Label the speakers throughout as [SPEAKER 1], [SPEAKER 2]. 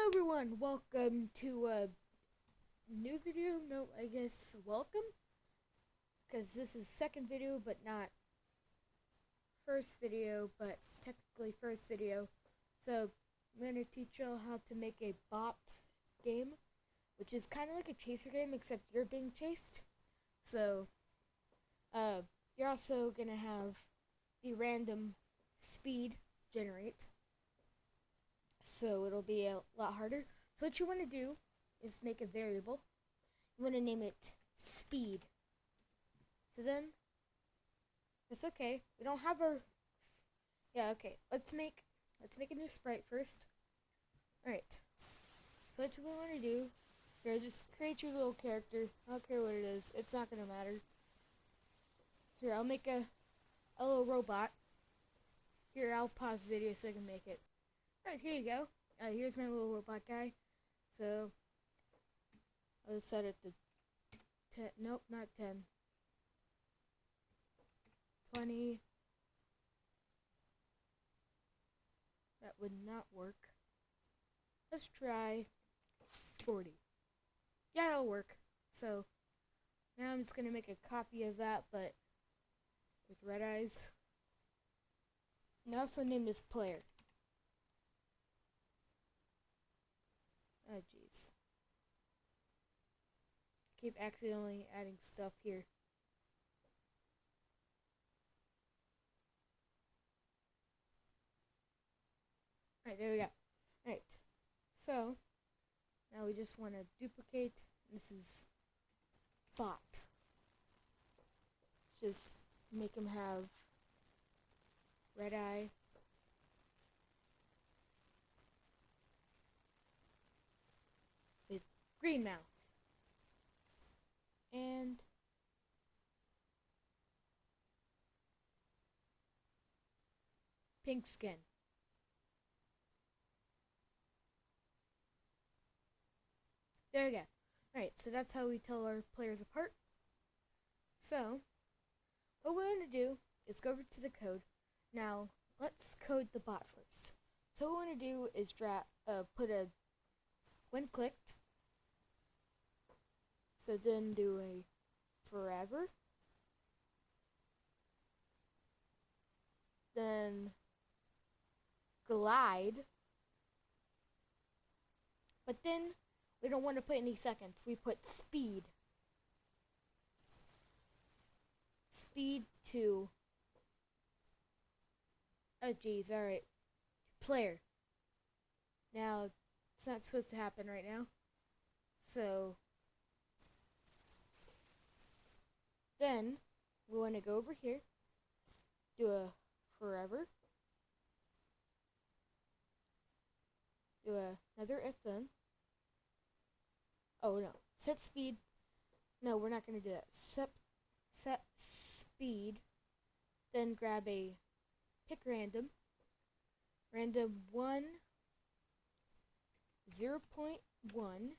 [SPEAKER 1] Hello everyone, welcome to a new video. No, I guess welcome, because this is second video but not first video, but technically first video. So I'm going to teach y'all how to make a bot game, which is kind of like a chaser game except you're being chased. So you're also going to have the random speed generate, so it'll be a lot harder. So what you want to do is make a variable. You want to name it speed. So then, it's okay. We don't have our, okay. Let's make a new sprite first. All right. So what we want to do here, just create your little character. I don't care what it is. It's not gonna matter. Here, I'll make a little robot. Here, I'll pause the video so I can make it. Alright, here you go. Here's my little robot guy. So, I'll just set it to 10. Nope, not 10. 20. That would not work. Let's try 40. Yeah, it'll work. So, now I'm just going to make a copy of that, but with red eyes. And I also name this player. Oh, jeez. Keep accidentally adding stuff here. Alright, there we go. Alright. So, now we just want to duplicate. This is bot. Just make him have red eye. With green mouth. And pink skin. There we go. Alright, so that's how we tell our players apart. So, what we're going to do is go over to the code. Now, let's code the bot first. So what we want to do is put a when clicked. So then do a forever. Then glide. But then we don't want to put any seconds. We put speed. Speed to, oh geez, alright. Player. Now, it's not supposed to happen right now. So, then we want to go over here, do a forever, do another if then. Oh no, set speed. No, we're not going to do that. Set speed, then grab a pick random 1, 0.1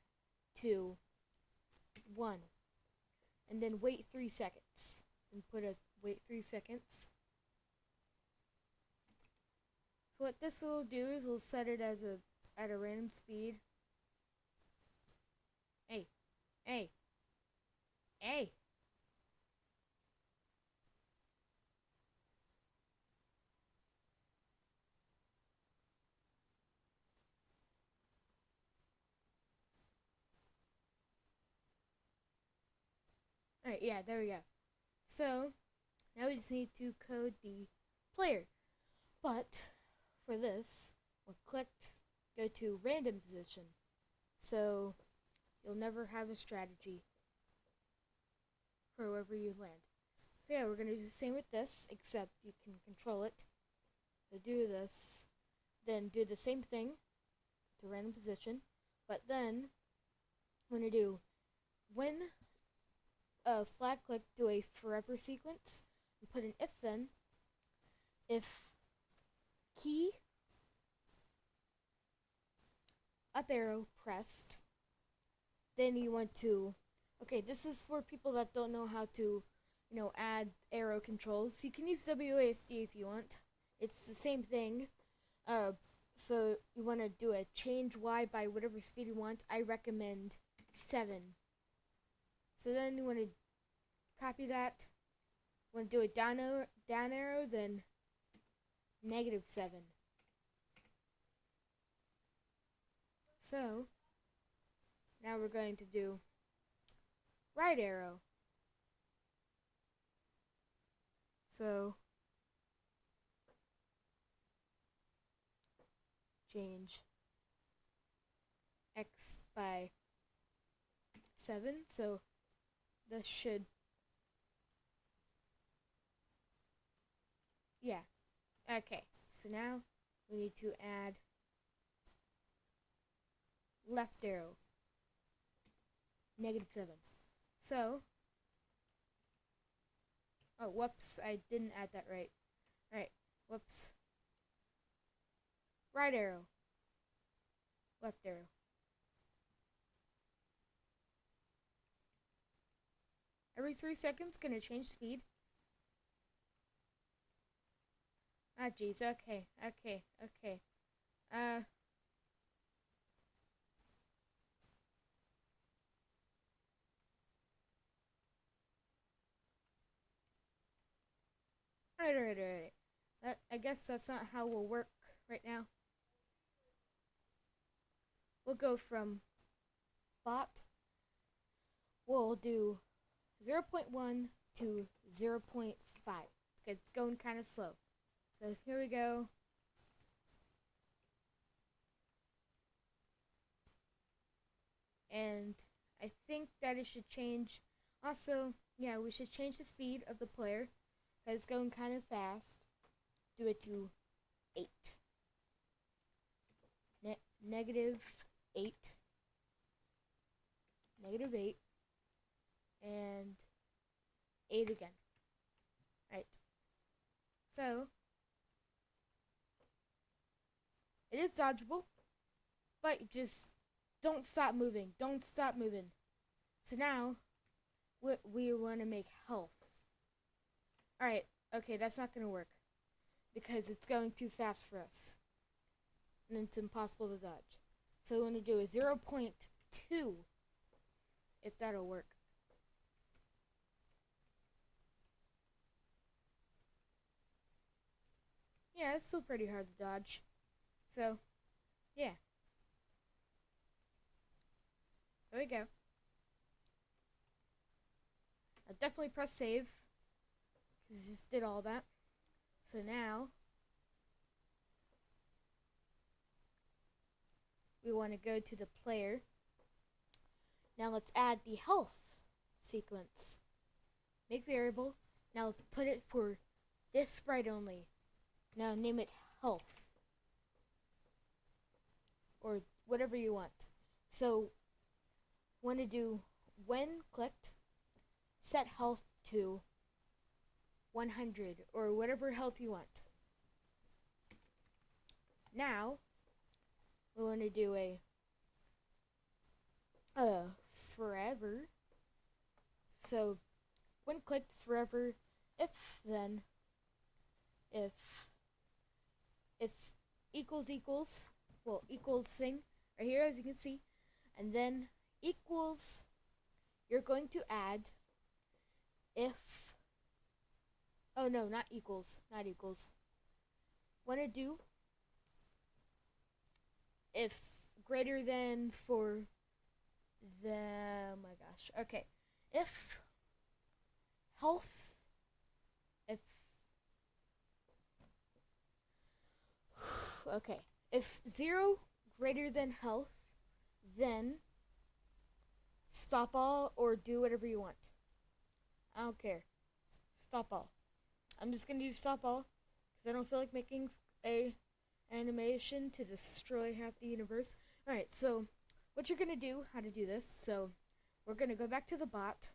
[SPEAKER 1] to 1, and then wait 3 seconds. And put a wait 3 seconds. So what this will do is we'll set it as at a random speed. Hey. Alright, yeah, there we go. So, now we just need to code the player. But, for this, we'll go to random position. So, you'll never have a strategy for wherever you land. So yeah, we're going to do the same with this, except you can control it. So do this, then do the same thing to random position, but then I'm going to do when flag click, do a forever sequence, and put an if then. If key up arrow pressed, then you want to, okay, this is for people that don't know how to, add arrow controls. You can use WASD if you want. It's the same thing. So you want to do a change Y by whatever speed you want. I recommend 7. So then you want to copy that. Want to do a down arrow, then -7. So now we're going to do right arrow. So change X by 7. So this should, yeah. Okay, so now we need to add left arrow, -7. So, oh, whoops, I didn't add that right. Alright, whoops. Right arrow, left arrow. Every 3 seconds, gonna change speed. Ah, jeez, okay. Alright. I guess that's not how we'll work right now. We'll go from bot. We'll do 0.1 to 0.5 because it's going kind of slow. So here we go. And I think that it should change. Also, yeah, we should change the speed of the player because it's going kind of fast. Do it to 8. -8. -8. And 8 again. Right. So, it is dodgeable, but you just don't stop moving. Don't stop moving. So now, we want to make health. Alright, okay, that's not going to work because it's going too fast for us. And it's impossible to dodge. So we want to do a 0.2, if that'll work. Yeah, it's still pretty hard to dodge. So, yeah. There we go. I'll definitely press save, because I just did all that. So now, we want to go to the player. Now let's add the health sequence. Make variable. Now put it for this sprite only. Now name it health. Or whatever you want. So, want to do when clicked, set health to 100 or whatever health you want. Now, we want to do a forever. So, when clicked forever, if equals, well, equals thing right here as you can see, and then equals, you're going to add if, oh no, not equals. Want to do if greater than for the, oh my gosh, okay, if health, okay, if 0 greater than health, then stop all or do whatever you want. I don't care. Stop all. I'm just gonna do stop all because I don't feel like making a animation to destroy half the universe. Alright, so what you're gonna do, how to do this, so we're gonna go back to the bot.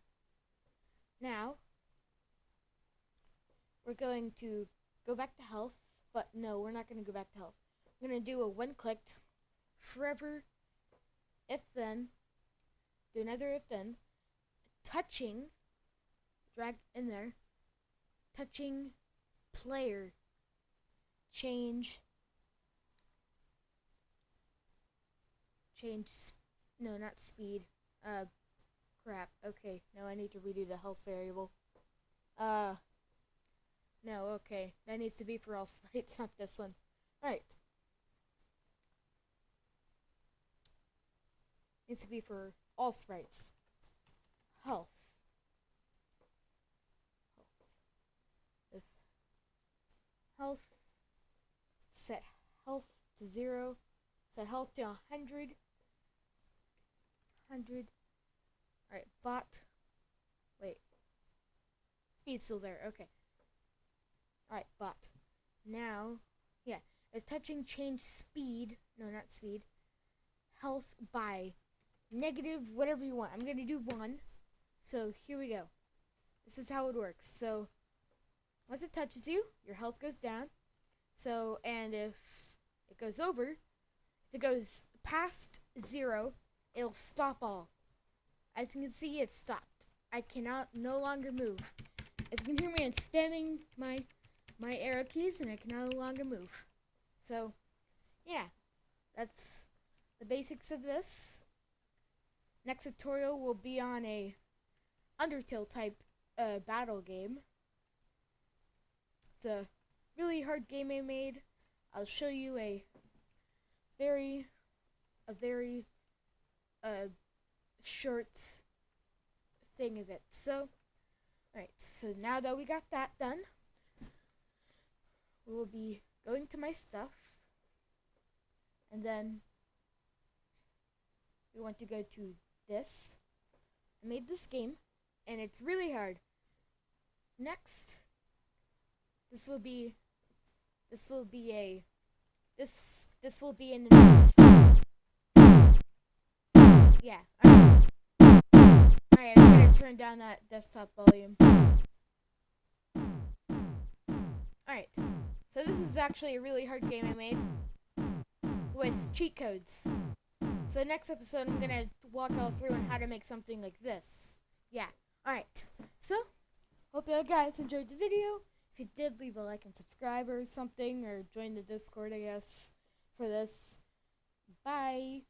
[SPEAKER 1] Now, we're going to go back to health, but no, we're not gonna go back to health. I'm gonna do a when clicked, forever, if then, do another if then, touching, drag in there, touching player, change change, no, not speed, crap, okay, no, I need to redo the health variable, no, okay, that needs to be for all sprites, not this one, alright, needs to be for all sprites, health, with health, set health to 0, set health to 100, alright, bot, wait, speed's still there, okay, alright, bot, now, yeah, if touching change speed, no, not speed, health by negative whatever you want, I'm gonna do 1, so here we go, this is how it works, so, once it touches you, your health goes down, so, and if it goes over, if it goes past 0, it'll stop all. As you can see, it's stopped. I cannot no longer move. As you can hear me, I'm spamming my arrow keys, and I can no longer move. So, yeah, that's the basics of this. Next tutorial will be on a Undertale type battle game. It's a really hard game I made. I'll show you a very short thing of it. So, alright, so now that we got that done, we will be going to my stuff, and then we want to go to this. I made this game, and it's really hard. Next, this will be in the next. Yeah. Alright, I'm gonna turn down that desktop volume. Alright. So this is actually a really hard game I made with cheat codes. So next episode I'm gonna walk all through on how to make something like this. Yeah. Alright. So, hope you guys enjoyed the video. If you did, leave a like and subscribe or something, or join the Discord, I guess, for this. Bye!